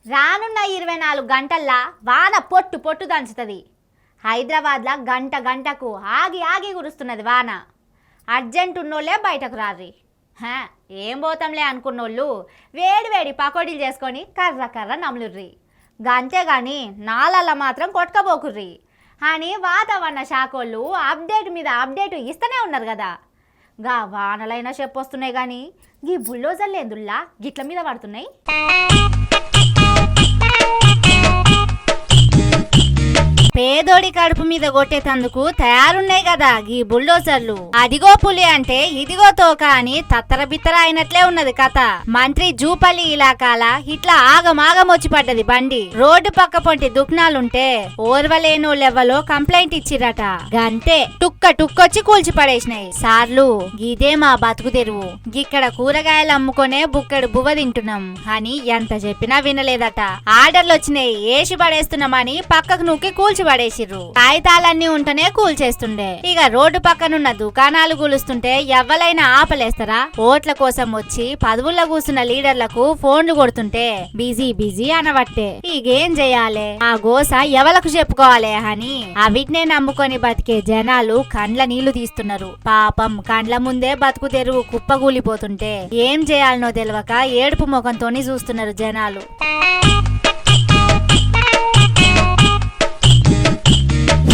రానున్న 24 గంటల్లా వాన పొట్టు పొట్టు దంచుతుంది. హైదరాబాద్లో గంట గంటకు ఆగి ఆగి కురుస్తున్నది వాన. అర్జెంట్ ఉన్నోళ్ళే బయటకు రారి. ఏం పోతాంలే అనుకున్నోళ్ళు వేడి వేడి పకోడీలు చేసుకొని కర్ర కర్ర నములుర్రి. గంతేగాని నాలల్ల మాత్రం కొట్టుకపోకుర్రి అని వాతావరణ శాఖోళ్ళు అప్డేట్ మీద అప్డేట్ ఇస్తూనే ఉన్నారు కదా. గా వానలైనా చెప్పొస్తున్నాయి కానీ గీ బుల్డోజర్లు ఎందుల్లా గిట్ల మీద పడుతున్నాయి. పేదోడి కడుపు మీద కొట్టేతందుకు తయారున్నాయి కదా ఈ బుల్డోజర్లు. అదిగో పులి అంటే ఇదిగో తోక అని తత్తర బిత్తర అయినట్లే ఉన్నది కథ. మంత్రి జూపల్లి ఇలాకాల ఇట్లా ఆగమాగం వచ్చి పడ్డది బండి. రోడ్డు పక్క పొంటి దుఃఖనాలుంటే ఓర్వలేనోళ్ళెవ్వలో కంప్లైంట్ ఇచ్చిరట. గంతే టుక్క టుక్కొచ్చి కూల్చి పడేసినాయి. సార్లు ఇదే మా బతుకు తెరువు, ఇక్కడ కూరగాయలు అమ్ముకొనే బుక్కడు బువ్వ తింటున్నాం అని ఎంత చెప్పినా వినలేదట. ఆర్డర్లు వచ్చినాయి ఏసి పడేస్తున్నామని పక్కకు నూకి కూల్చి పడేసిర్రు. కాగితాలన్నీ ఉంటేనే కూల్చేస్తుండే. ఇక రోడ్డు పక్కనున్న దుకాణాలు కూలుస్తుంటే ఎవ్వలైనా ఆపలేస్తారా? ఓట్ల కోసం వచ్చి పదవుల్లో కూర్చున్న లీడర్లకు ఫోన్లు కొడుతుంటే బిజీ బిజీ అనవట్టే. ఇగేం చెయ్యాలే, ఆ గోస ఎవలకు చెప్పుకోవాలే అని అవిటినే నమ్ముకొని బతికే జనాలు కండ్ల నీళ్లు తీస్తున్నారు. పాపం కండ్ల ముందే బతుకు తెరువు కుప్పగూలిపోతుంటే ఏం చేయాలనో తెలియక ఏడుపు ముఖంతోని చూస్తున్నారు జనాలు.